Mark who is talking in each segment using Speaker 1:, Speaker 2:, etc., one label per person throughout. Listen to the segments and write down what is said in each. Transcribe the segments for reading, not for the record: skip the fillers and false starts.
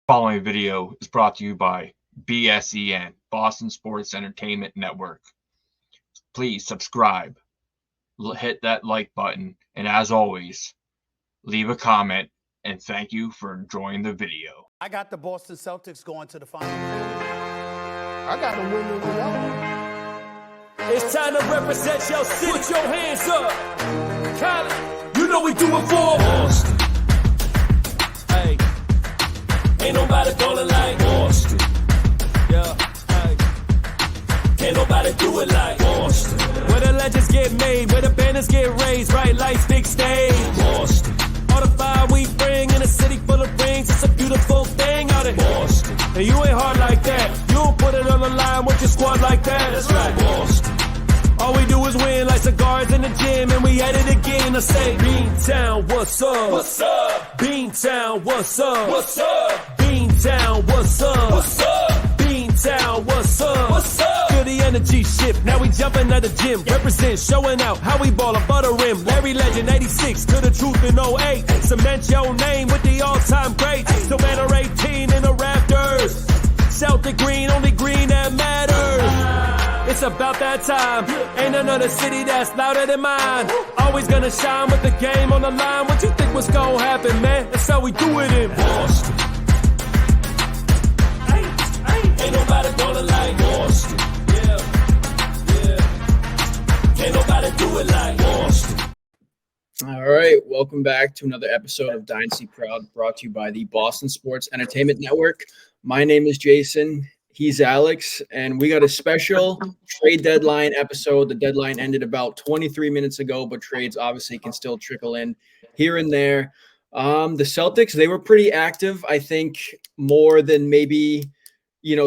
Speaker 1: Following video is brought to you by BSEN, Boston Sports Entertainment Network. Please subscribe, hit that like button, and as always, leave a comment, and thank you for enjoying the video.
Speaker 2: I got the Boston Celtics going to the finals. I got them winning the all.
Speaker 3: It's time to represent your city. Put your hands up. Cali, you know we do it for Boston. Hey, ain't nobody ballin' like Boston. Yeah, hey, can't nobody do it like Boston. Where the legends get made, where the banners get raised, bright lights, big stage. Boston. All the fire we bring in a city full of rings, it's a beautiful thing out in Boston. And you ain't hard like that. You don't put it on the line with your squad like that. That's right, Boston. All we do is win like cigars in the gym, and we at it again. I say, Beantown, what's up? What's up? Beantown, what's up? What's up? Beantown, what's up? What's up? Beantown, what's up? What's up? Feel the energy shift, now we jumping at the gym. Represent, showing out how we ball above the rim. Larry Legend, 86, to the truth in '08. Cement your name with the all-time greats. Still banner 18 in the rafters. Celtic green, only green that matters. It's about that time. Ain't another city that's louder than mine. Always gonna shine with the game on the line. What you think was gonna happen, man? That's how we do it in Boston. Ain't nobody gonna like Boston. Yeah. Can't nobody do it like Boston.
Speaker 4: All right, welcome back to another episode of Dynasty Proud, brought to you by the Boston Sports Entertainment Network. My name is Jason. He's Alex, and we got a special trade deadline episode. The deadline ended about 23 minutes ago, but trades obviously can still trickle in here and there. The Celtics, they were pretty active, I think, more than maybe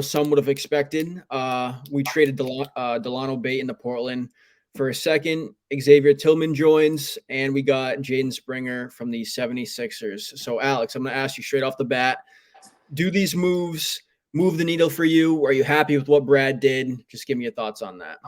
Speaker 4: some would have expected. We traded Delano Bate into Portland for a second. Xavier Tillman joins, and we got Jaden Springer from the 76ers. So, Alex, I'm going to ask you straight off the bat, do these moves move the needle for you? Are you happy with what Brad did? Just give me your thoughts on that.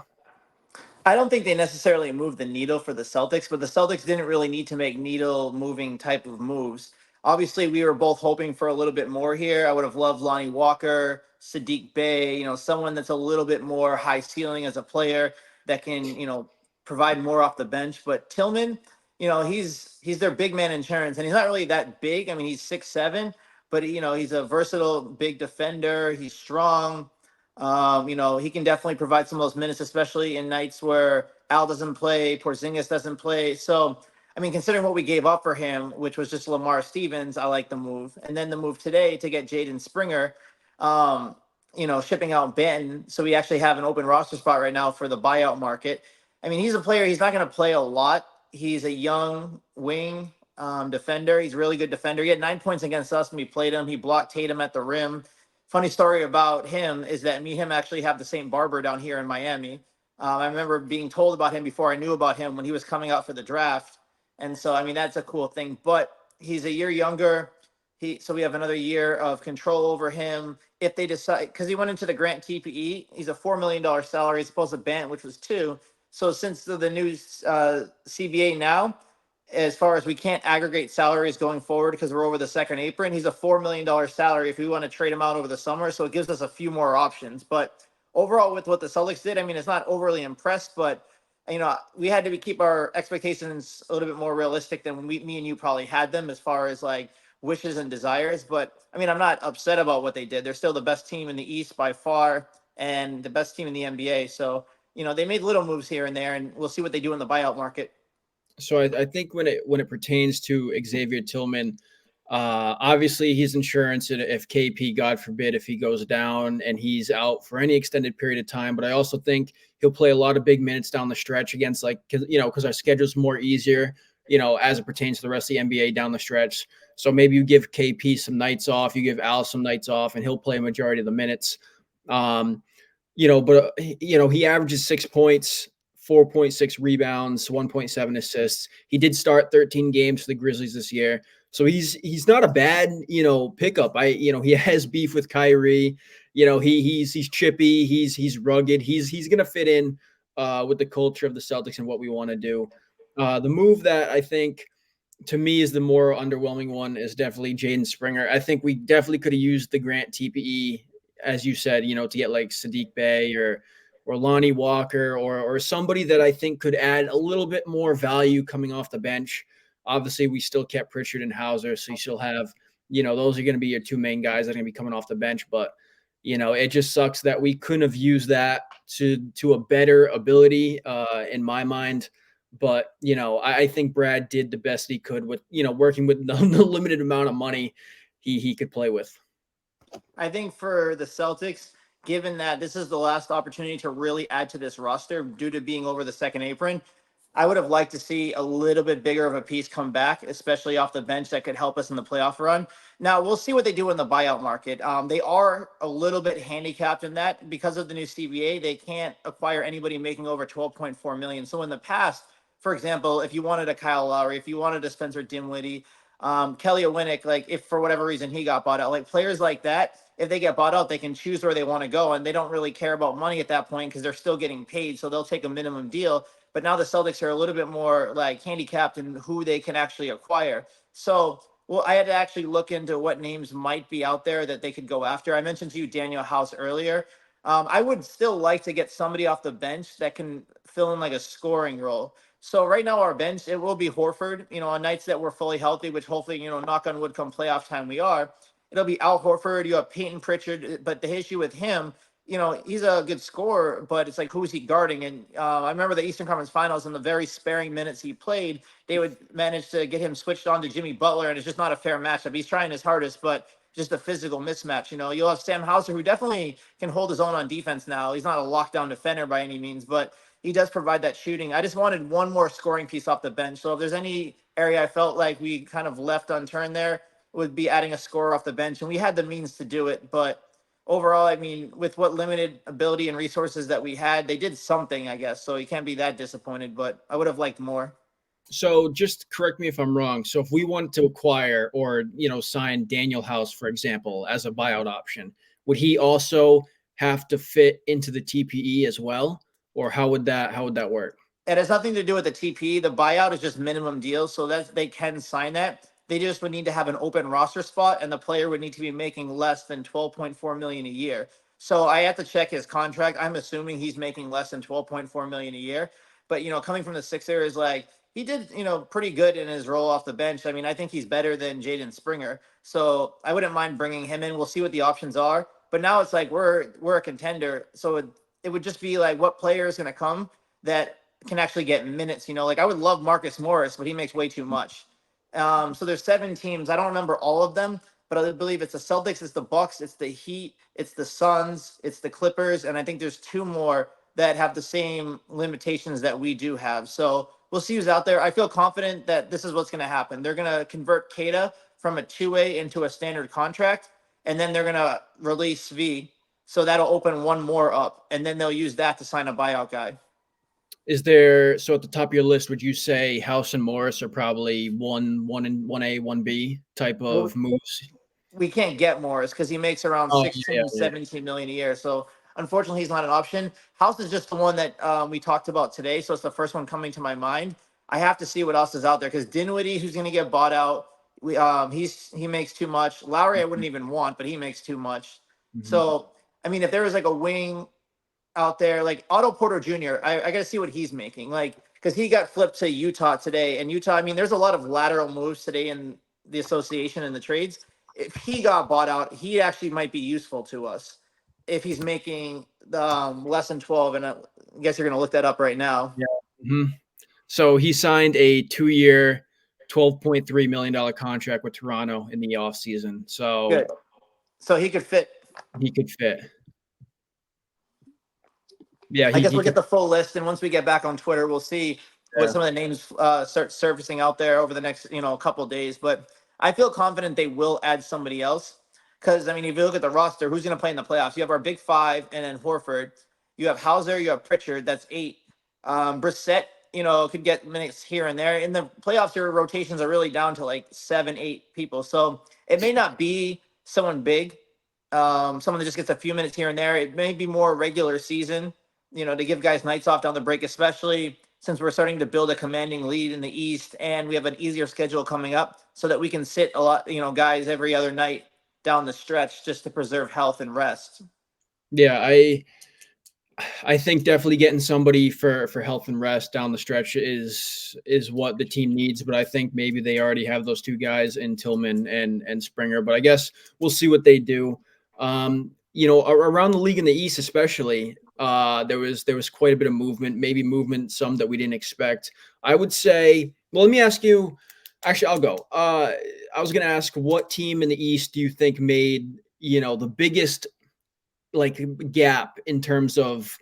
Speaker 5: I don't think they necessarily moved the needle for the Celtics, but the Celtics didn't really need to make needle-moving type of moves. Obviously, we were both hoping for a little bit more here. I would have loved Lonnie Walker, Sadiq Bey, someone that's a little bit more high ceiling as a player that can, provide more off the bench. But Tillman, he's their big man insurance, and he's not really that big. I mean, he's 6'7", but he's a versatile big defender. He's strong. He can definitely provide some of those minutes, especially in nights where Al doesn't play, Porzingis doesn't play. So, I mean, considering what we gave up for him, which was just Lamar Stevens, I like the move. And then the move today to get Jaden Springer, shipping out Benton. So we actually have an open roster spot right now for the buyout market. I mean, he's a player. He's not going to play a lot. He's a young wing defender. He's a really good defender. He had 9 points against us when we played him. He blocked Tatum at the rim. Funny story about him is that me and him actually have the same barber down here in Miami. I remember being told about him before I knew about him when he was coming out for the draft. And so, I mean, that's a cool thing. But he's a year younger. So we have another year of control over him. If they decide, because he went into the Grant TPE, he's a $4 million salary as opposed to Bant, which was $2 million. So since the new CBA now, as far as we can't aggregate salaries going forward because we're over the second apron, he's a $4 million salary if we want to trade him out over the summer. So it gives us a few more options. But overall, with what the Celtics did, I mean, it's not overly impressed, but we had to keep our expectations a little bit more realistic than when me and you probably had them as far as like wishes and desires. But I mean, I'm not upset about what they did. They're still the best team in the East by far and the best team in the NBA. So, they made little moves here and there, and we'll see what they do in the buyout market.
Speaker 4: So I think when it pertains to Xavier Tillman, obviously he's insurance, and if KP, God forbid, if he goes down and he's out for any extended period of time. But I also think he'll play a lot of big minutes down the stretch against because our schedule's more easier, as it pertains to the rest of the NBA down the stretch. So maybe you give KP some nights off, you give Al some nights off, and he'll play a majority of the minutes. But he averages 6 points, 4.6 rebounds, 1.7 assists. He did start 13 games for the Grizzlies this year. So he's not a bad, pickup. He has beef with Kyrie. He's chippy, he's rugged. He's going to fit in with the culture of the Celtics and what we want to do. The move that I think to me is the more underwhelming one is definitely Jaden Springer. I think we definitely could have used the Grant TPE, as you said, to get like Sadiq Bey or Lonnie Walker or somebody that I think could add a little bit more value coming off the bench. Obviously, we still kept Pritchard and Hauser, so you still have, those are going to be your two main guys that are going to be coming off the bench. But, it just sucks that we couldn't have used that to a better ability in my mind. But, I think Brad did the best he could with, working with the limited amount of money he could play with.
Speaker 5: I think for the Celtics, given that this is the last opportunity to really add to this roster due to being over the second apron, I would have liked to see a little bit bigger of a piece come back, especially off the bench that could help us in the playoff run. Now, we'll see what they do in the buyout market. They are a little bit handicapped in that because of the new CBA. They can't acquire anybody making over 12.4 million. So in the past, for example, if you wanted a Kyle Lowry, if you wanted a Spencer Dinwiddie, Kelly Olynyk, like if for whatever reason he got bought out, like players like that, if they get bought out, they can choose where they want to go, and they don't really care about money at that point because they're still getting paid, so they'll take a minimum deal. But now the Celtics are a little bit more like handicapped in who they can actually acquire. So, well, I had to actually look into what names might be out there that they could go after. I mentioned to you Daniel House earlier. I would still like to get somebody off the bench that can fill in like a scoring role. So right now our bench, it will be Horford, on nights that we're fully healthy, which hopefully, knock on wood come playoff time we are. It'll be Al Horford. You have Peyton Pritchard, but the issue with him, he's a good scorer, but it's like, who's he guarding? And I remember the Eastern Conference Finals and the very sparing minutes he played, they would manage to get him switched on to Jimmy Butler, and it's just not a fair matchup. He's trying his hardest, but just a physical mismatch. You'll have Sam Hauser, who definitely can hold his own on defense now. He's not a lockdown defender by any means, but he does provide that shooting. I just wanted one more scoring piece off the bench. So if there's any area I felt like we kind of left unturned there, would be adding a scorer off the bench. And we had the means to do it. But overall, I mean, with what limited ability and resources that we had, they did something, I guess. So you can't be that disappointed, but I would have liked more.
Speaker 4: So just correct me if I'm wrong. So if we want to acquire or, sign Daniel House, for example, as a buyout option, would he also have to fit into the TPE as well? Or how would that work?
Speaker 5: It has nothing to do with the TP. The buyout is just minimum deal, so that they can sign that. They just would need to have an open roster spot, and the player would need to be making less than 12.4 million a year. So I have to check his contract. I'm assuming he's making less than 12.4 million a year. But coming from the Sixers, like he did, pretty good in his role off the bench. I mean, I think he's better than Jaden Springer. So I wouldn't mind bringing him in. We'll see what the options are. But now it's like we're a contender, so it would just be like what player is going to come that can actually get minutes. Like I would love Marcus Morris, but he makes way too much. So there's 7 teams. I don't remember all of them, but I believe it's the Celtics, it's the Bucks, it's the Heat, it's the Suns, it's the Clippers, and I think there's 2 more that have the same limitations that we do have. So we'll see who's out there. I feel confident that this is what's going to happen. They're going to convert Keita from a 2-way into a standard contract, and then they're going to release V. So that'll open one more up, and then they'll use that to sign a buyout guy.
Speaker 4: Is there, so at the top of your list, would you say House and Morris are probably 1A, 1B type of moves?
Speaker 5: We can't get Morris because he makes around 17 million a year. So unfortunately, he's not an option. House is just the one that we talked about today. So it's the first one coming to my mind. I have to see what else is out there because Dinwiddie, who's going to get bought out, he makes too much. Lowry, I wouldn't even want, but he makes too much. Mm-hmm. So, I mean, if there was like a wing out there, like Otto Porter Jr., I got to see what he's making. Like, because he got flipped to Utah today. And Utah, I mean, there's a lot of lateral moves today in the association and the trades. If he got bought out, he actually might be useful to us if he's making less than 12. And I guess you're going to look that up right now.
Speaker 4: Yeah. Mm-hmm. So he signed a 2-year, $12.3 million contract with Toronto in the offseason. So
Speaker 5: good. So he could fit.
Speaker 4: He could fit. Yeah,
Speaker 5: I guess we'll get the full list, and once we get back on Twitter, we'll see what some of the names start surfacing out there over the next couple of days. But I feel confident they will add somebody else because I mean, if you look at the roster, who's going to play in the playoffs? You have our big 5, and then Horford. You have Hauser. You have Pritchard. That's 8. Brissett, could get minutes here and there. In the playoffs, your rotations are really down to like 7, 8 people. So it may not be someone big, someone that just gets a few minutes here and there. It may be more regular season. To give guys nights off down the break, especially since we're starting to build a commanding lead in the East, and we have an easier schedule coming up, so that we can sit a lot, guys every other night down the stretch just to preserve health and rest.
Speaker 4: Yeah, I think definitely getting somebody for health and rest down the stretch is what the team needs. But I think maybe they already have those two guys in Tillman and Springer. But I guess we'll see what they do. Around the league in the East, especially, there was quite a bit of movement. Maybe movement some that we didn't expect. I would say. Well, let me ask you. Actually, I'll go. I was going to ask, what team in the East do you think made the biggest gap in terms of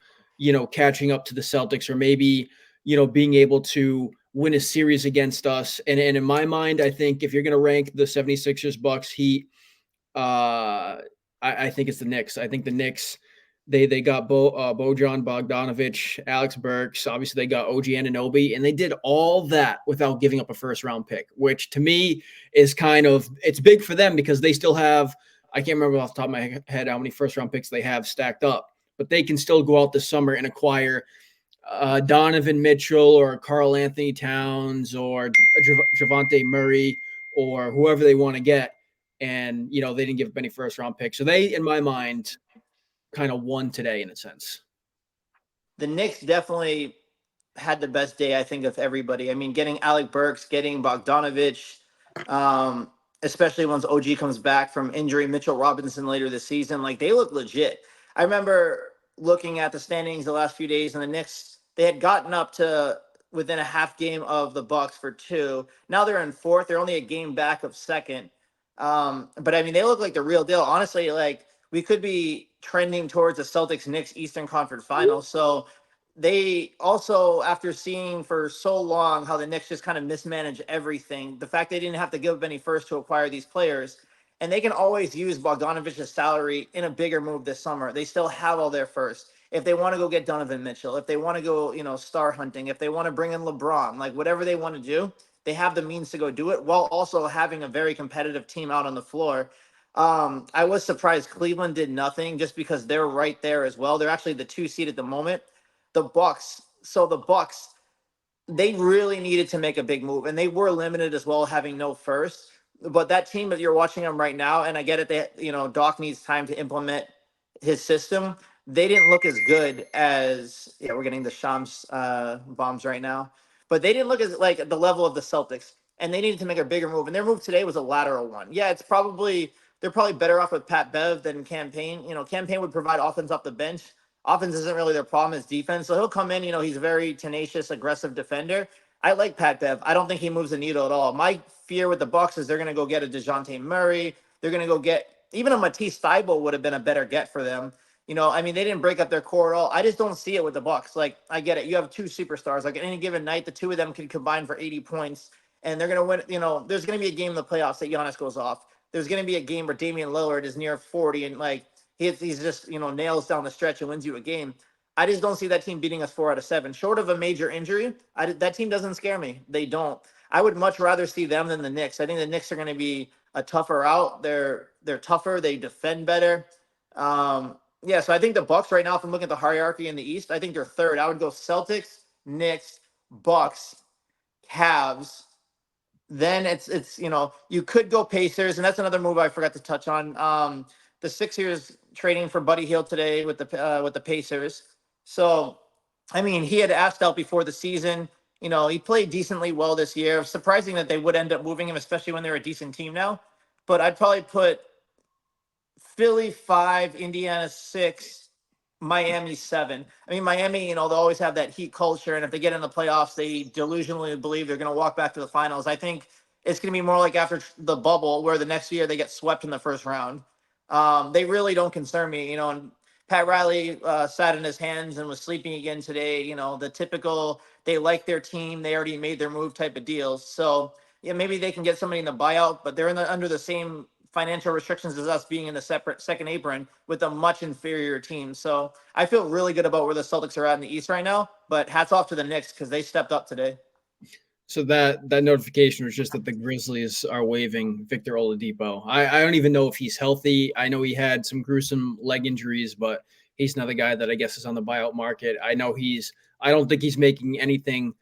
Speaker 4: catching up to the Celtics, or maybe being able to win a series against us? And in my mind, I think if you're going to rank the 76ers, Bucks, Heat, I think it's the Knicks. I think the Knicks, they got Bojan Bogdanovic, Alex Burks, obviously they got OG Anunoby, and they did all that without giving up a first round pick, which to me is it's big for them because they still have, I can't remember off the top of my head how many first-round picks they have stacked up, but they can still go out this summer and acquire Donovan Mitchell or Karl Anthony Towns or Javonte Murray or whoever they want to get. And, they didn't give up any first-round picks. So they, in my mind, kind of won today in a sense.
Speaker 5: The Knicks definitely had the best day, I think, of everybody. I mean, getting Alec Burks, getting Bogdanovich, especially once OG comes back from injury, Mitchell Robinson later this season, they look legit. I remember looking at the standings the last few days, and the Knicks, they had gotten up to within a half game of the Bucks for 2. Now they're in 4th. They're only a game back of 2nd. But I mean, they look like the real deal. Honestly, we could be trending towards the Celtics-Knicks Eastern Conference Finals. So they also, after seeing for so long how the Knicks just kind of mismanage everything, the fact they didn't have to give up any first to acquire these players, and they can always use Bogdanovich's salary in a bigger move this summer. They still have all their first. If they want to go get Donovan Mitchell, if they want to go, star hunting, if they want to bring in LeBron, whatever they want to do, they have the means to go do it while also having a very competitive team out on the floor. I was surprised Cleveland did nothing just because they're right there as well. They're actually the 2 seed at the moment. The Bucks, they really needed to make a big move, and they were limited as well, having no first. But that team that you're watching them right now, and I get it, Doc needs time to implement his system. They didn't look as good as, we're getting the Shams bombs right now, but they didn't look as at the level of the Celtics, and they needed to make a bigger move. And their move today was a lateral one. Yeah, they're probably better off with Pat Bev than Campaign. Campaign would provide offense off the bench. Offense isn't really their problem, it's defense. So he'll come in, he's a very tenacious, aggressive defender. I like Pat Bev. I don't think he moves the needle at all. My fear with the Bucks is they're going to go get a DeJounte Murray. They're going to go get even a Matisse Thybulle would have been a better get for them. I mean, they didn't break up their core at all. I just don't see it with the Bucks. I get it. You have 2 superstars. At any given night, the 2 of them can combine for 80 points, and they're going to win. There's going to be a game in the playoffs that Giannis goes off. There's going to be a game where Damian Lillard is near 40 and he's just, nails down the stretch and wins you a game. I just don't see that team beating us 4 out of 7. Short of a major injury, that team doesn't scare me. They don't. I would much rather see them than the Knicks. I think the Knicks are going to be a tougher out. They're tougher. They defend better. So I think the Bucks right now, if I'm looking at the hierarchy in the East, I think they're 3rd. I would go Celtics, Knicks, Bucks, Cavs. Then it's you could go Pacers, and that's another move I forgot to touch on. The Sixers trading for Buddy Hield today with the Pacers. So, I mean, he had asked out before the season. He played decently well this year. Surprising that they would end up moving him, especially when they're a decent team now. But I'd probably put Philly 5, Indiana 6, Miami 7. I mean, Miami, they'll always have that Heat culture, and if they get in the playoffs, they delusionally believe they're going to walk back to the finals. I think it's going to be more like after the bubble, where the next year they get swept in the first round. They really don't concern me, and Pat Riley sat in his hands and was sleeping again today. The typical, they like their team, they already made their move type of deals. So yeah, maybe they can get somebody in the buyout, but they're under the same financial restrictions as us, being in the separate second apron with a much inferior team. So I feel really good about where the Celtics are at in the East right now, but hats off to the Knicks because they stepped up today.
Speaker 4: So that notification was just that the Grizzlies are waiving Victor Oladipo. I don't even know if he's healthy. I know he had some gruesome leg injuries, but He's another guy that I guess is on the buyout market. I don't think he's making anything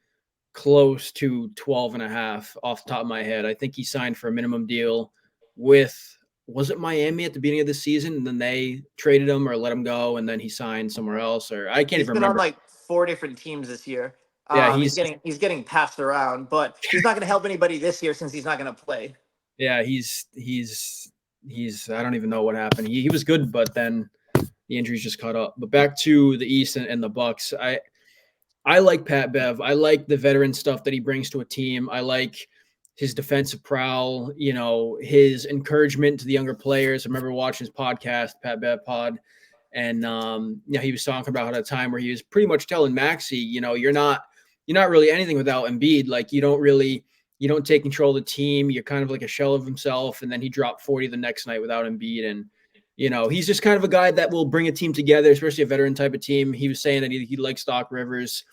Speaker 4: close to 12 and a half off the top of my head. I think he signed for a minimum deal with, was it Miami at the beginning of the season? And then they traded him or let him go. And then he signed somewhere else, or I can't
Speaker 5: He's
Speaker 4: even
Speaker 5: been on
Speaker 4: remember.
Speaker 5: like 4 different teams this year.
Speaker 4: Yeah.
Speaker 5: He's getting passed around, but he's not going to help anybody this year since he's not going to play.
Speaker 4: Yeah. I don't even know what happened. He was good, but then the injuries just caught up. But back to the East and the Bucks. I like Pat Bev. I like the veteran stuff that he brings to a team. I like his defensive prowl, his encouragement to the younger players. I remember watching his podcast, Pat Bev Pod, and he was talking about a time where he was pretty much telling Maxey, you're not really anything without Embiid. Like you don't take control of the team. You're kind of like a shell of himself. And then he dropped 40 the next night without Embiid. And he's just kind of a guy that will bring a team together, especially a veteran type of team. He was saying that he likes Doc Rivers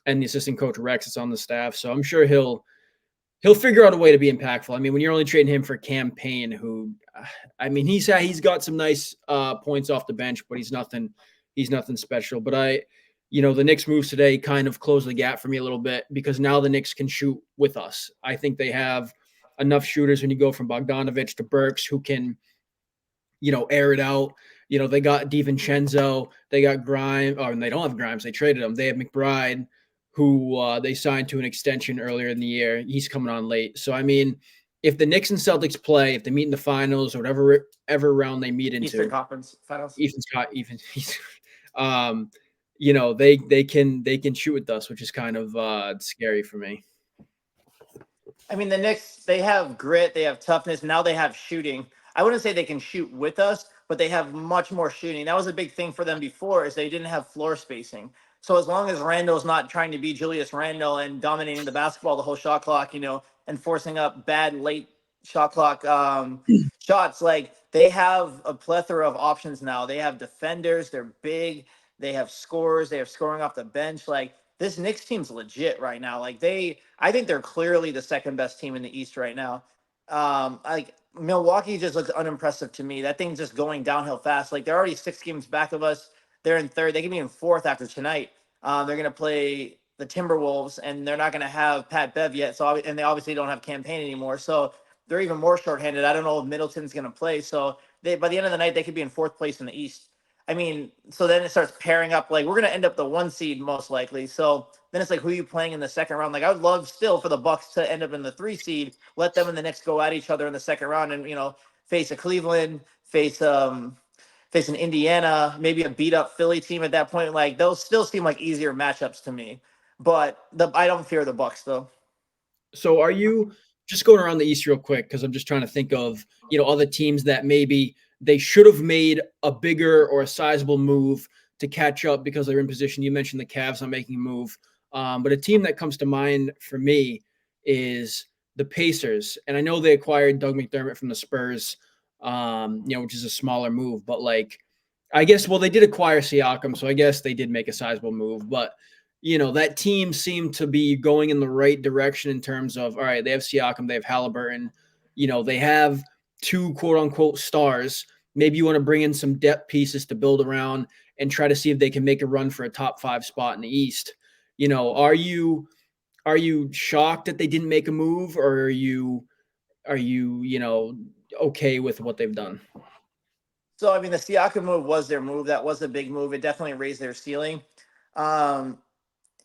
Speaker 4: and the assistant coach Rex that's on the staff. So I'm sure he'll figure out a way to be impactful. I mean, when you're only trading him for Campaign, who, I mean, he's got some nice points off the bench, but he's nothing special. But the Knicks moves today kind of closed the gap for me a little bit because now the Knicks can shoot with us. I think they have enough shooters when you go from Bogdanovich to Burks who can, air it out. They got DiVincenzo, they got Grimes, and they don't have Grimes. They traded him. They have McBride, who they signed to an extension earlier in the year. He's coming on late. So, I mean, if the Knicks and Celtics play, if they meet in the finals or whatever round they meet into
Speaker 5: Eastern Conference Finals,
Speaker 4: they can shoot with us, which is kind of scary for me.
Speaker 5: I mean, the Knicks, they have grit, they have toughness. Now they have shooting. I wouldn't say they can shoot with us, but they have much more shooting. That was a big thing for them before is they didn't have floor spacing. So as long as Randall's not trying to be Julius Randle and dominating the basketball the whole shot clock, and forcing up bad late shot clock shots, like they have a plethora of options now. They have defenders, they're big, they have scorers, they have scoring off the bench. Like this Knicks team's legit right now. Like I think they're clearly the second best team in the East right now. Like Milwaukee just looks unimpressive to me. That thing's just going downhill fast. Like they're already 6 games back of us. They're in third. They can be in fourth after tonight. They're going to play the Timberwolves, and they're not going to have Pat Bev yet. And they obviously don't have Campaign anymore. So they're even more shorthanded. I don't know if Middleton's going to play. So by the end of the night, they could be in fourth place in the East. I mean, so then it starts pairing up. Like we're going to end up the 1 seed most likely. So then it's like, who are you playing in the second round? Like I would love still for the Bucks to end up in the 3 seed. Let them and the Knicks go at each other in the second round, and face a Cleveland, face an Indiana, maybe a beat up Philly team at that point. Like those still seem like easier matchups to me. But I don't fear the Bucks though.
Speaker 4: So are you just going around the East real quick? Because I'm just trying to think of other teams that maybe they should have made a bigger or a sizable move to catch up because they're in position. You mentioned the Cavs not making a move. But a team that comes to mind for me is the Pacers. And I know they acquired Doug McDermott from the Spurs, which is a smaller move. But I guess, they did acquire Siakam, so I guess they did make a sizable move. But, that team seemed to be going in the right direction in terms of, all right, they have Siakam, they have Halliburton, they have 2 quote unquote stars. Maybe you want to bring in some depth pieces to build around and try to see if they can make a run for a top 5 spot in the East. Are you shocked that they didn't make a move, or are you okay with what they've done?
Speaker 5: So I mean, the Siakam move was their move. That was a big move. It definitely raised their ceiling.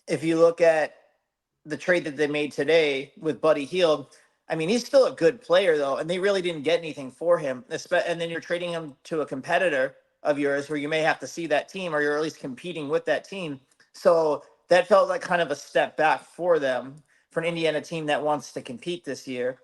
Speaker 5: If you look at the trade that they made today with Buddy Hield, I mean, he's still a good player though, and they really didn't get anything for him. And then you're trading him to a competitor of yours where you may have to see that team, or you're at least competing with that team. So that felt like kind of a step back for them, for an Indiana team that wants to compete this year.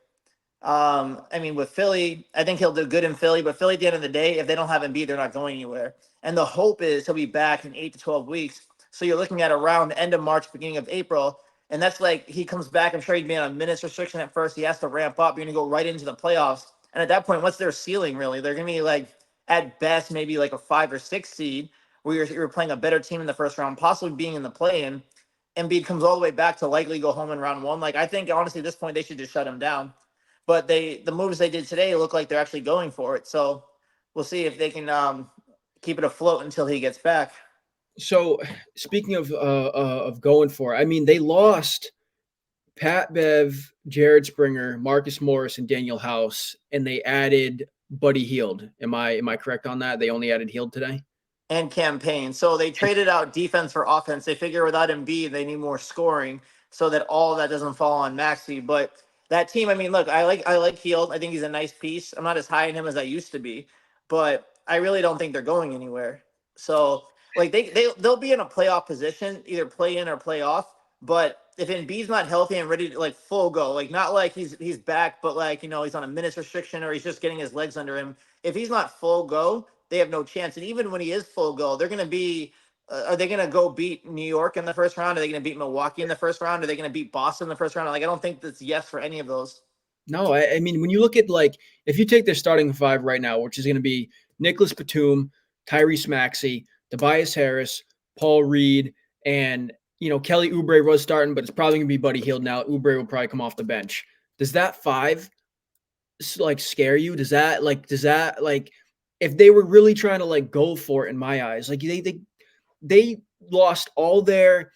Speaker 5: I mean, with Philly, I think he'll do good in Philly, but Philly at the end of the day, if they don't have Embiid, they're not going anywhere. And the hope is he'll be back in 8 to 12 weeks. So you're looking at around end of March, beginning of April. And that's like, he comes back. I'm sure he'd be on a minutes restriction at first. He has to ramp up. You're going to go right into the playoffs. And at that point, what's their ceiling really? They're going to be like, at best, maybe like a 5 or 6 seed where you're playing a better team in the first round, possibly being in the play-in. Embiid comes all the way back to likely go home in round 1. Like, I think, honestly, at this point, they should just shut him down. But the moves they did today look like they're actually going for it. So we'll see if they can keep it afloat until he gets back.
Speaker 4: So speaking of going for it, I mean, they lost Pat Bev, Jared Springer, Marcus Morris, and Daniel House, and they added Buddy Hield. Am I correct on that? They only added Hield today.
Speaker 5: And campaign. So they traded out defense for offense. They figure without Embiid, they need more scoring so that all of that doesn't fall on Maxey. But that team, I mean, look, I like Hield. I think he's a nice piece. I'm not as high in him as I used to be, but I really don't think they're going anywhere. So like they'll be in a playoff position, either play in or play off. But if Embiid's not healthy and ready to like full go, like not like he's back, but like he's on a minutes restriction or he's just getting his legs under him. If he's not full go, they have no chance. And even when he is full go, they're going to be. Are they going to go beat New York in the first round? Are they going to beat Milwaukee in the first round? Are they going to beat Boston in the first round? Like I don't think that's yes for any of those.
Speaker 4: No, I mean, when you look at like if you take their starting five right now, which is going to be Nicholas Batum, Tyrese Maxey, Tobias Harris, Paul Reed, and Kelly Oubre was starting, but it's probably going to be Buddy Hield now. Oubre will probably come off the bench. Does that five like scare you? Does that like if they were really trying to like go for it in my eyes, like they lost all their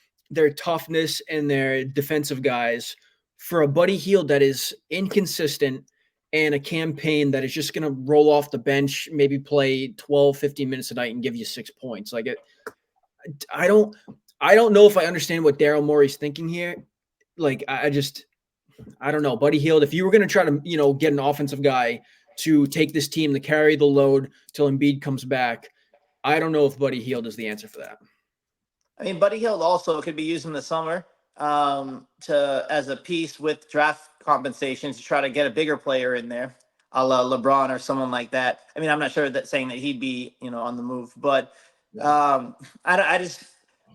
Speaker 4: toughness and their defensive guys for a Buddy Hield that is inconsistent and a campaign that is just going to roll off the bench, maybe play 12, 15 minutes a night and give you 6 points. Like I don't know if I understand what Daryl Morey's thinking here. Like I don't know. Buddy Hield, if you were going to try to, get an offensive guy to take this team to carry the load till Embiid comes back, I don't know if Buddy Hield is the answer for that.
Speaker 5: I mean, Buddy Hield also could be used in the summer as a piece with draft compensation to try to get a bigger player in there, a la LeBron or someone like that. I mean, I'm not sure that saying that he'd be, on the move, but I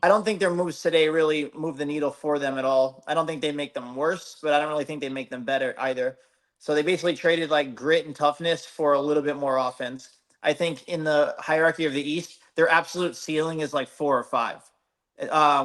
Speaker 5: don't think their moves today really move the needle for them at all. I don't think they make them worse, but I don't really think they make them better either. So they basically traded like grit and toughness for a little bit more offense. I think in the hierarchy of the East, their absolute ceiling is like 4 or 5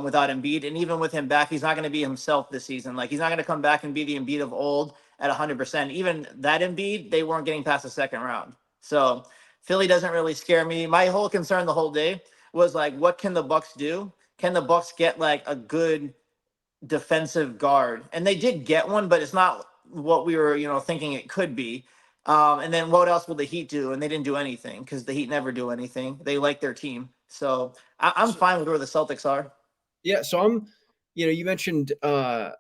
Speaker 5: without Embiid. And even with him back, he's not going to be himself this season. Like he's not going to come back and be the Embiid of old at 100%. Even that Embiid, they weren't getting past the second round. So Philly doesn't really scare me. My whole concern the whole day was like, what can the Bucks do? Can the Bucks get like a good defensive guard? And they did get one, but it's not what we were, thinking it could be. And then what else will the Heat do? And they didn't do anything because the Heat never do anything. They like their team. So I'm fine with where the Celtics are.
Speaker 4: Yeah. So I'm, you mentioned Pat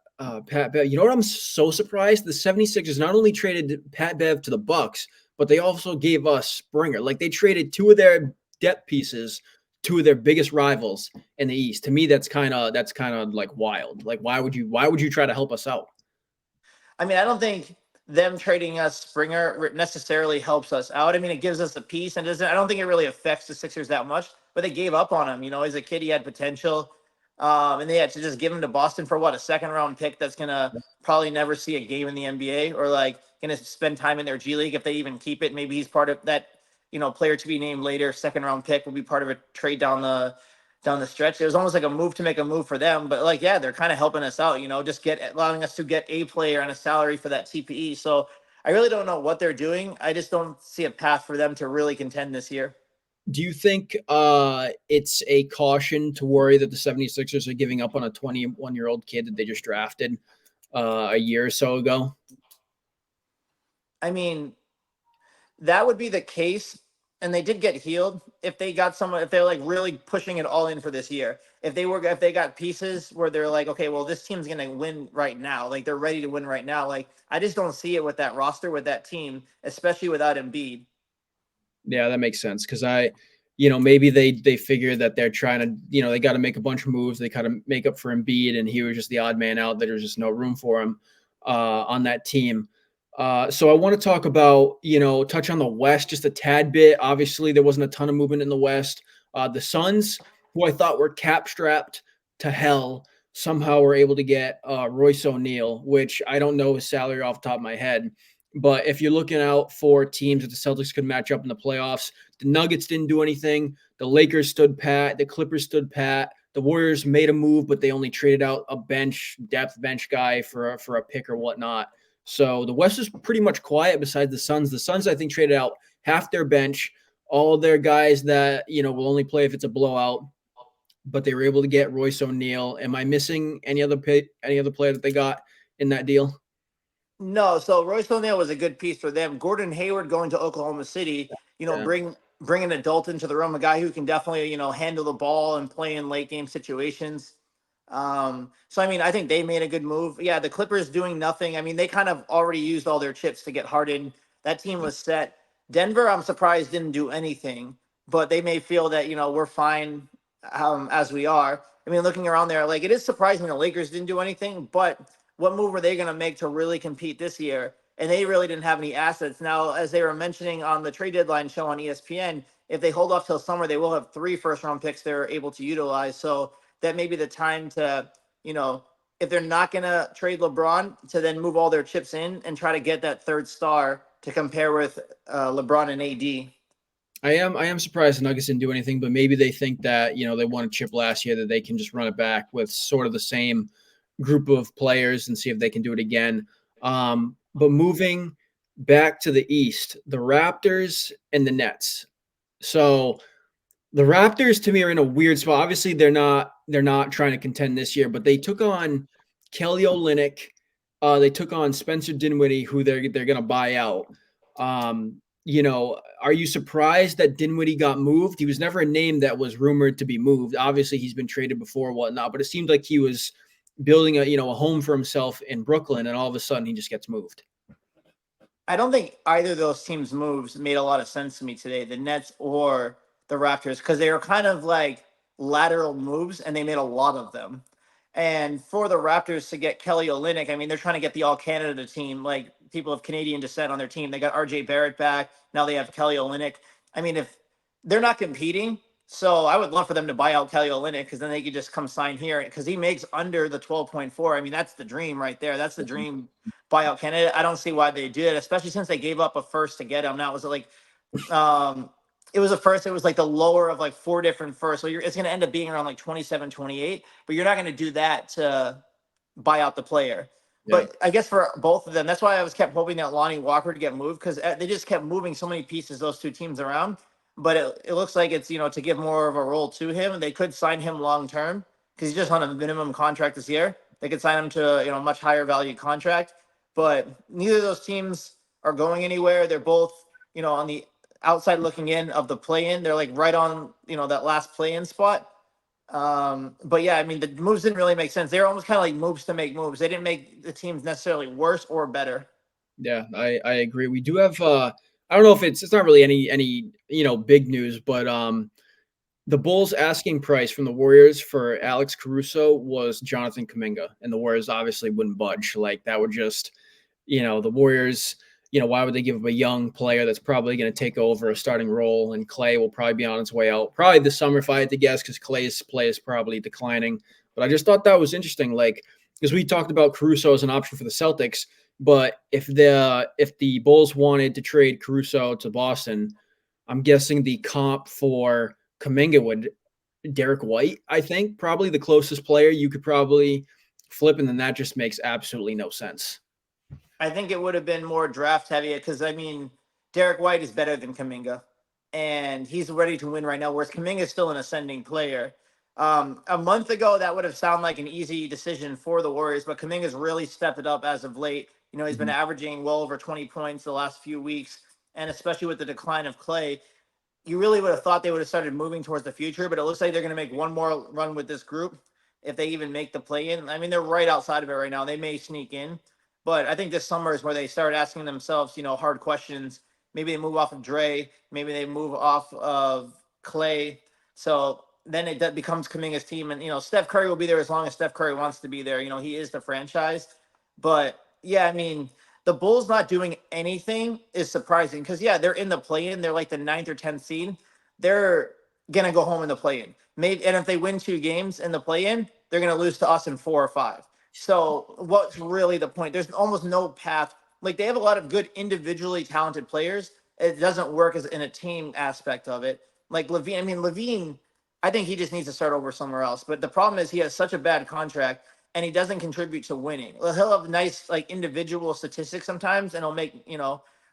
Speaker 4: Bev. You know what? I'm so surprised. The 76ers not only traded Pat Bev to the Bucks, but they also gave us Springer. Like they traded 2 of their depth pieces, 2 of their biggest rivals in the East. To me, that's kind of like wild. Like, why would you try to help us out?
Speaker 5: I mean, I don't think them trading us Springer necessarily helps us out. I mean, it gives us a piece, and I don't think it really affects the Sixers that much. But they gave up on him. As a kid, he had potential, and they had to just give him to Boston for what, a second-round pick that's gonna probably never see a game in the NBA, or like gonna spend time in their G League if they even keep it. Maybe he's part of that. Player to be named later, second-round pick will be part of a trade down the stretch. It was almost like a move to make a move for them, but like, yeah, they're kind of helping us out, just allowing us to get a player on a salary for that TPE. So I really don't know what they're doing. I just don't see a path for them to really contend this year.
Speaker 4: Do you think it's a caution to worry that the 76ers are giving up on a 21-year-old kid that they just drafted a year or so ago?
Speaker 5: I mean, that would be the case. And they did get Hield if they got someone, if they're like really pushing it all in for this year. If they got pieces where they're like, okay, well, this team's going to win right now. Like they're ready to win right now. Like I just don't see it with that roster, with that team, especially without Embiid.
Speaker 4: Yeah, that makes sense. Cause maybe they figure that they're trying to, they got to make a bunch of moves. They kind of make up for Embiid, and he was just the odd man out. There's just no room for him on that team. So I want to talk about, touch on the West just a tad bit. Obviously, there wasn't a ton of movement in the West. The Suns, who I thought were cap strapped to hell, somehow were able to get Royce O'Neal, which I don't know his salary off the top of my head. But if you're looking out for teams that the Celtics could match up in the playoffs, the Nuggets didn't do anything. The Lakers stood pat. The Clippers stood pat. The Warriors made a move, but they only traded out a depth bench guy for a pick or whatnot. So the West is pretty much quiet besides the Suns. The Suns, I think, traded out half their bench, all their guys that, will only play if it's a blowout, but they were able to get Royce O'Neal. Am I missing any other player that they got in that deal?
Speaker 5: No, so Royce O'Neal was a good piece for them. Gordon Hayward going to Oklahoma City,
Speaker 4: Yeah.
Speaker 5: bring an adult into the room, a guy who can definitely, handle the ball and play in late game situations. So I mean, I think they made a good move. Yeah, the Clippers doing nothing. I mean, they kind of already used all their chips to get Harden. That team was set. Denver, I'm surprised didn't do anything, but they may feel that, we're fine as we are. I mean, looking around there, like it is surprising the Lakers didn't do anything, but what move were they going to make to really compete this year? And they really didn't have any assets. Now, as they were mentioning on the trade deadline show on ESPN, if they hold off till summer, they will have 3 first-round picks they're able to utilize. So that may be the time to, if they're not going to trade LeBron, to then move all their chips in and try to get that third star to compare with LeBron and AD.
Speaker 4: I am surprised the Nuggets didn't do anything, but maybe they think that, they won a chip last year, that they can just run it back with sort of the same group of players and see if they can do it again. But moving back to the East, the Raptors and the Nets. So the Raptors to me are in a weird spot. Obviously, they're not trying to contend this year, but they took on Kelly Olynyk. They took on Spencer Dinwiddie, who they're going to buy out. Are you surprised that Dinwiddie got moved? He was never a name that was rumored to be moved. Obviously, he's been traded before, whatnot, but it seemed like he was building a home for himself in Brooklyn, and all of a sudden he just gets moved.
Speaker 5: I don't think either of those teams' moves made a lot of sense to me today, the Nets or the Raptors, because they were kind of like lateral moves and they made a lot of them. And for the Raptors to get Kelly Olynyk, I mean, they're trying to get the All-Canada team, like people of Canadian descent on their team. They got RJ Barrett back. Now they have Kelly Olynyk. I mean, if they're not competing, so I would love for them to buy out Kelly Olynyk because then they could just come sign here because he makes under the 12.4. I mean, that's the dream right there. That's the dream buyout candidate. I don't see why they did, especially since they gave up a first to get him. Now it was like, it was a first. It was like the lower of like 4 different firsts. So it's going to end up being around like 27, 28. But you're not going to do that to buy out the player. Yeah. But I guess for both of them, that's why I was kept hoping that Lonnie Walker to get moved because they just kept moving so many pieces, those 2 teams around. But it looks like it's, to give more of a role to him. And they could sign him long term because he's just on a minimum contract this year. They could sign him to a much higher value contract. But neither of those teams are going anywhere. They're both, on the outside looking in of the play-in. They're like right on, that last play-in spot. But yeah, I mean, the moves didn't really make sense. They were almost kind of like moves to make moves. They didn't make the teams necessarily worse or better.
Speaker 4: Yeah, I agree. We do have, I don't know if it's not really any big news, but the Bulls' asking price from the Warriors for Alex Caruso was Jonathan Kuminga, and the Warriors obviously wouldn't budge. Like that would just, the Warriors, why would they give up a young player that's probably going to take over a starting role? And Clay will probably be on his way out probably this summer, if I had to guess, because Clay's play is probably declining. But I just thought that was interesting, like because we talked about Caruso as an option for the Celtics, but if the Bulls wanted to trade Caruso to Boston, I'm guessing the comp for Kuminga would Derek White, I think, probably the closest player you could probably flip, and then that just makes absolutely no sense.
Speaker 5: I think it would have been more draft heavy because, I mean, Derek White is better than Kuminga, and he's ready to win right now, whereas Kuminga is still an ascending player. A month ago, that would have sounded like an easy decision for the Warriors, but Kuminga's really stepped it up as of late. He's been averaging well over 20 points the last few weeks, and especially with the decline of Clay, you really would have thought they would have started moving towards the future, but it looks like they're going to make one more run with this group if they even make the play-in. I mean, they're right outside of it right now. They may sneak in. But I think this summer is where they start asking themselves, hard questions. Maybe they move off of Dre. Maybe they move off of Clay. So then it becomes Kuminga's team. And, Steph Curry will be there as long as Steph Curry wants to be there. He is the franchise. But, yeah, I mean, the Bulls not doing anything is surprising because, yeah, they're in the play-in. They're like the 9th or 10th seed. They're going to go home in the play-in. And if they win 2 games in the play-in, they're going to lose to us in 4 or 5. So what's really the point? There's almost no path. Like they have a lot of good individually talented players. It doesn't work as in a team aspect of it. Like LaVine, I think he just needs to start over somewhere else. But the problem is he has such a bad contract and he doesn't contribute to winning. Well, he'll have nice like individual statistics sometimes and he'll make,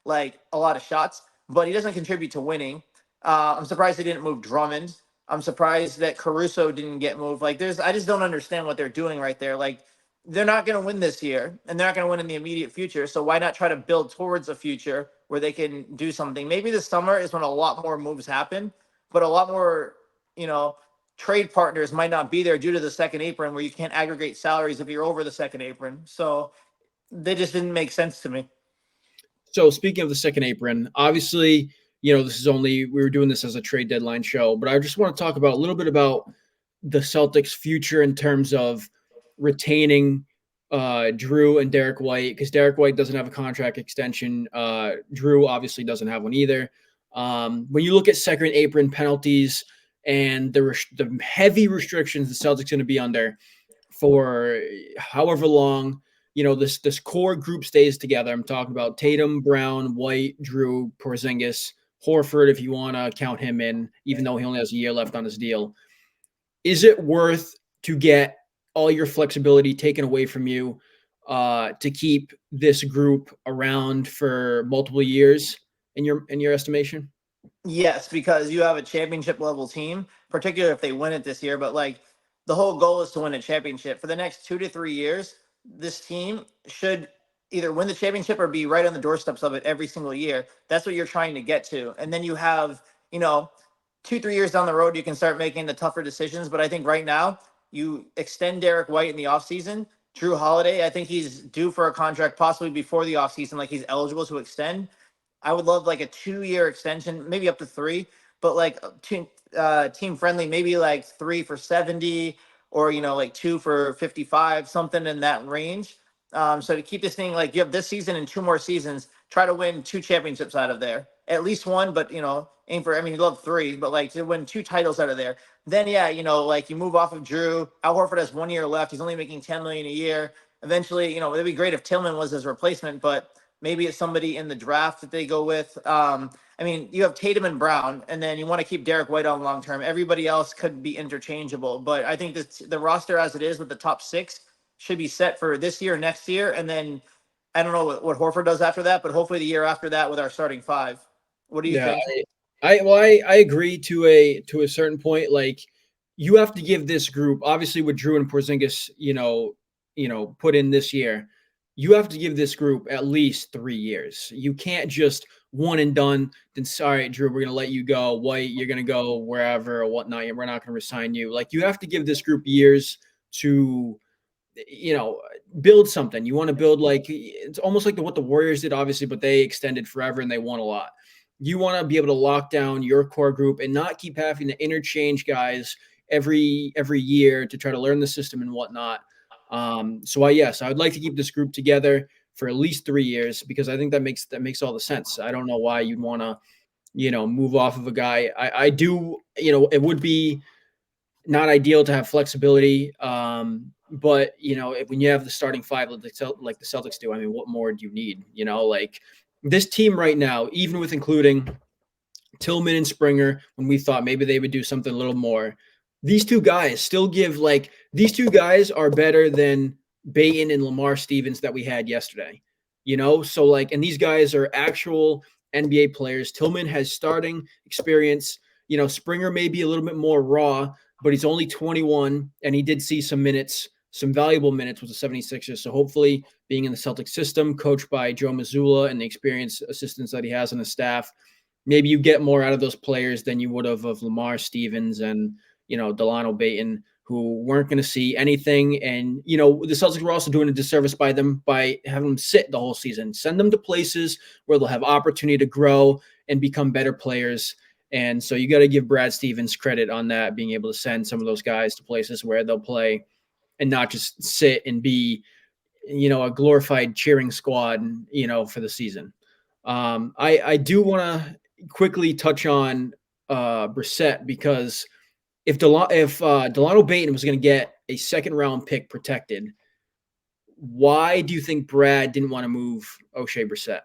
Speaker 5: like a lot of shots, but he doesn't contribute to winning. I'm surprised they didn't move Drummond. I'm surprised that Caruso didn't get moved. Like, I just don't understand what they're doing right there. Like, they're not going to win this year, and they're not going to win in the immediate future. So why not try to build towards a future where they can do something? Maybe this summer is when a lot more moves happen, but a lot more, you know, trade partners might not be there due to the second apron, where you can't aggregate salaries if you're over the second apron. So they just didn't make sense to me.
Speaker 4: So speaking of the second apron, obviously, this is we were doing this as a trade deadline show, but I just want to talk about a little bit about the Celtics' future in terms of retaining Drew and Derek White, because Derek White doesn't have a contract extension. Drew obviously doesn't have one either. When you look at second apron penalties and the heavy restrictions the Celtics going to be under for however long, this core group stays together. I'm talking about Tatum, Brown, White, Drew, Porzingis, Horford, if you want to count him in, even though he only has a year left on his deal. Is it worth to get all your flexibility taken away from you to keep this group around for multiple years in your estimation?
Speaker 5: Yes, because you have a championship level team, particularly if they win it this year. But like, the whole goal is to win a championship. For the next 2 to 3 years, this team should either win the championship or be right on the doorsteps of it every single year. That's what you're trying to get to. And then you have, 2, 3 years down the road, you can start making the tougher decisions. But I think right now, you extend Derek White in the offseason. Drew Holiday, I think he's due for a contract possibly before the offseason, like he's eligible to extend. I would love like a 2 year extension, maybe up to 3, but like team friendly, maybe like 3 for 70, or like 2 for 55, something in that range. So to keep this thing, like, you have this season and 2 more seasons, try to win 2 championships out of there, at least one, but aim for. I mean, you love 3, but like to win 2 titles out of there. Then yeah, like you move off of Drew. Al Horford has 1 year left. He's only making 10 million a year. Eventually, it'd be great if Tillman was his replacement, but maybe it's somebody in the draft that they go with. I mean, you have Tatum and Brown, and then you want to keep Derek White on long term. Everybody else could be interchangeable, but I think the roster as it is with the top 6 should be set for this year, next year, and then I don't know what Horford does after that, but hopefully the year after that with our starting 5. What do you think?
Speaker 4: I agree to a certain point. Like, you have to give this group, obviously with Drew and Porzingis, put in this year, you have to give this group at least 3 years. You can't just one and done. Then sorry, Drew, we're gonna let you go. White, you're gonna go wherever or whatnot. We're not gonna resign you. Like, you have to give this group years to, build something. You want to build, like, it's almost like what the Warriors did, obviously, but they extended forever and they won a lot. You want to be able to lock down your core group and not keep having to interchange guys every year to try to learn the system and whatnot. So I would like to keep this group together for at least 3 years, because I think that makes all the sense. I don't know why you'd want to, move off of a guy. I do, it would be not ideal to have flexibility. But when you have the starting 5 like the Celtics do, I mean, what more do you need? Like, this team right now, even with including Tillman and Springer, when we thought maybe they would do something a little more, these 2 guys still give, like, these 2 guys are better than Baton and Lamar Stevens that we had yesterday. So, like, and these guys are actual NBA players. Tillman has starting experience. Springer may be a little bit more raw, but he's only 21, and he did see some minutes, some valuable minutes with the 76ers. So hopefully, being in the Celtics system, coached by Joe Mazzulla and the experienced assistants that he has on the staff, maybe you get more out of those players than you would have of Lamar Stevens and, Delano Baton, who weren't going to see anything. And, the Celtics were also doing a disservice by having them sit the whole season. Send them to places where they'll have opportunity to grow and become better players. And so you got to give Brad Stevens credit on that, being able to send some of those guys to places where they'll play and not just sit and be, a glorified cheering squad, for the season. I do want to quickly touch on Brissett, because if Delano Baton was going to get a second round pick protected, why do you think Brad didn't want to move O'Shea Brissett?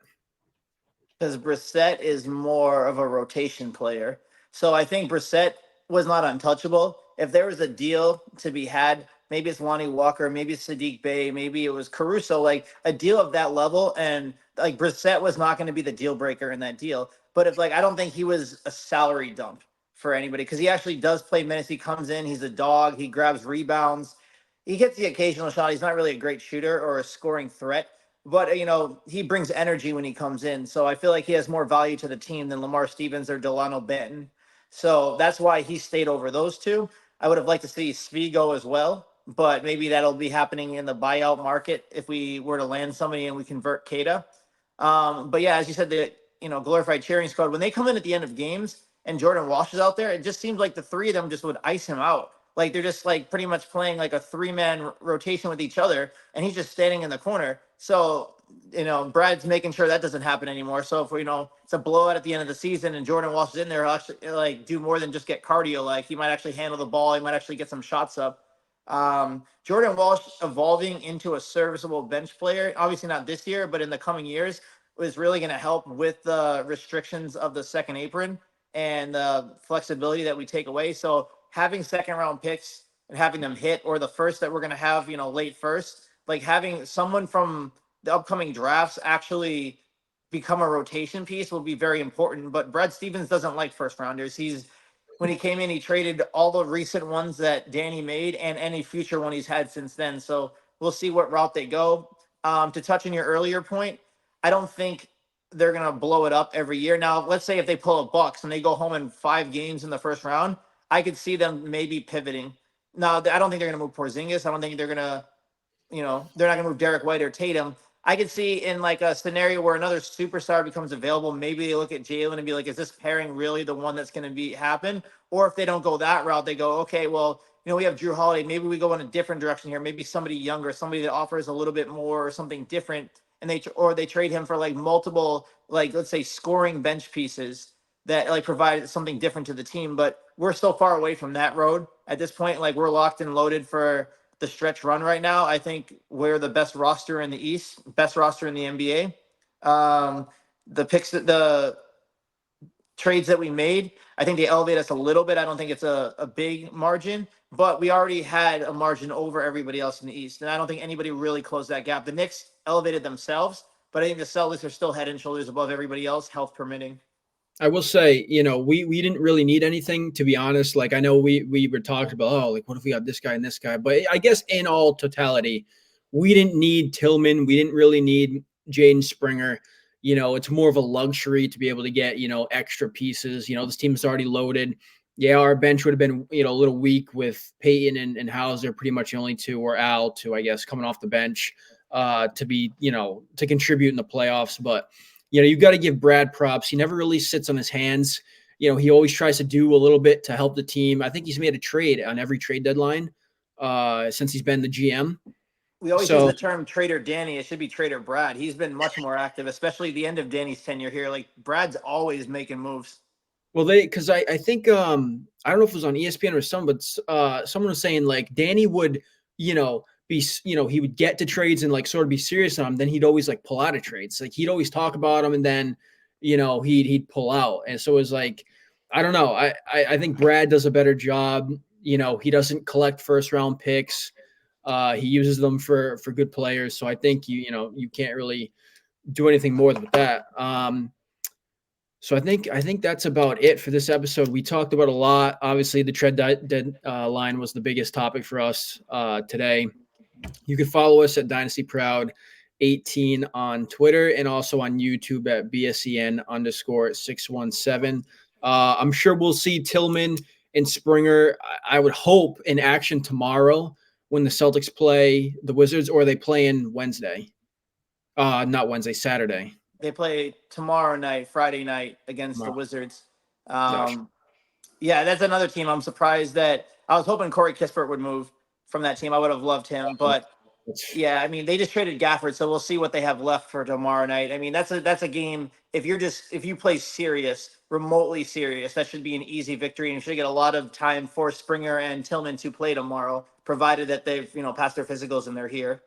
Speaker 5: Because Brissett is more of a rotation player. So I think Brissett was not untouchable. If there was a deal to be had, maybe it's Lonnie Walker, maybe it's Sadiq Bey, maybe it was Caruso, like a deal of that level. And like, Brissett was not going to be the deal breaker in that deal. but if like I don't think he was a salary dump for anybody because he actually does play minutes. He comes in, he's a dog, he grabs rebounds, he gets the occasional shot. He's not really a great shooter or a scoring threat, but he brings energy when he comes in. So I feel like he has more value to the team than Lamar Stevens or Delano Banton. So that's why he stayed over those two. I would have liked to see Svi go as well, but maybe that'll be happening in the buyout market if we were to land somebody and we convert Kada. But yeah, as you said, the glorified cheering squad, when they come in at the end of games and Jordan Walsh is out there, it just seems like the three of them just would ice him out. Like they're just like pretty much playing like a 3-man rotation with each other, and he's just standing in the corner. So Brad's making sure that doesn't happen anymore. So if it's a blowout at the end of the season and Jordan Walsh is in there, he'll actually like do more than just get cardio. Like he might actually handle the ball. He might actually get some shots up. Jordan Walsh evolving into a serviceable bench player, obviously not this year, but in the coming years, is really going to help with the restrictions of the second apron and the flexibility that we take away. So having second round picks and having them hit, or the first that we're going to have, late first, like having someone from the upcoming drafts actually become a rotation piece will be very important. But Brad Stevens doesn't like first rounders. When he came in, he traded all the recent ones that Danny made and any future one he's had since then. So we'll see what route they go. To touch on your earlier point, I don't think they're going to blow it up every year. Now, let's say if they pull a Bucks and they go home in 5 games in the first round, I could see them maybe pivoting. Now, I don't think they're going to move Porzingis. I don't think they're going to, they're not going to move Derek White or Tatum. I could see in like a scenario where another superstar becomes available, maybe they look at Jalen and be like, is this pairing really the one that's going to happen? Or if they don't go that route, they go, okay, well, we have Drew Holiday. Maybe we go in a different direction here. Maybe somebody younger, somebody that offers a little bit more or something different. And they trade him for like multiple, like, let's say scoring bench pieces that like provide something different to the team. But we're so far away from that road at this point. Like we're locked and loaded for the stretch run right now. I think we're the best roster in the East, best roster in the NBA. The trades that we made, I think they elevate us a little bit. I don't think it's a big margin, but we already had a margin over everybody else in the East. And I don't think anybody really closed that gap. The Knicks elevated themselves, but I think the Celtics are still head and shoulders above everybody else, health permitting.
Speaker 4: I will say, we didn't really need anything, to be honest. Like, I know we were talking about, oh, like, what if we got this guy and this guy? But I guess in all totality, we didn't need Tillman. We didn't really need Jaden Springer. It's more of a luxury to be able to get, extra pieces. This team is already loaded. Yeah, our bench would have been, a little weak with Peyton and Hauser, pretty much the only two, or Al, to, I guess, coming off the bench to be, to contribute in the playoffs. But you've got to give Brad props. He never really sits on his hands. He always tries to do a little bit to help the team. I think he's made a trade on every trade deadline since he's been the GM.
Speaker 5: We always use the term Trader Danny. It should be Trader Brad. He's been much more active, especially the end of Danny's tenure here. Like Brad's always making moves.
Speaker 4: Well, because I think I don't know if it was on ESPN or someone, but someone was saying like Danny would, be, he would get to trades and like sort of be serious on them. Then he'd always like pull out of trades. Like he'd always talk about them and then, he'd pull out. And so it was like, I don't know. I think Brad does a better job. He doesn't collect first round picks. He uses them for good players. So I think you can't really do anything more with that. So I think that's about it for this episode. We talked about a lot. Obviously, the trade deadline was the biggest topic for us today. You can follow us at Dynasty Proud 18 on Twitter and also on YouTube at BSEN_617. I'm sure we'll see Tillman and Springer, I would hope, in action tomorrow when the Celtics play the Wizards, or they play in Wednesday. Not Wednesday, Saturday.
Speaker 5: They play tomorrow night, Friday night against the Wizards. Yeah, that's another team. I'm surprised that I was hoping Corey Kispert would move from that team. I would have loved him, but yeah, I mean, they just traded Gafford, so we'll see what they have left for tomorrow night. I mean, that's a game. If you play serious, remotely serious, that should be an easy victory, and you should get a lot of time for Springer and Tillman to play tomorrow, provided that they've passed their physicals and they're here.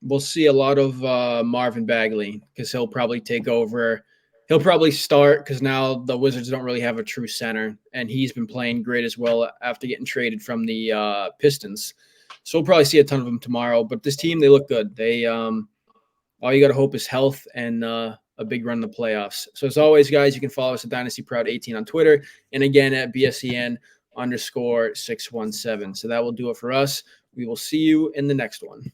Speaker 4: We'll see a lot of Marvin Bagley because he'll probably take over. He'll probably start because now the Wizards don't really have a true center, and he's been playing great as well after getting traded from the Pistons. So we'll probably see a ton of them tomorrow. But this team, they look good. They all you got to hope is health and a a big run in the playoffs. So as always, guys, you can follow us at Dynasty Proud 18 on Twitter, and again at BSEN_617. So that will do it for us. We will see you in the next one.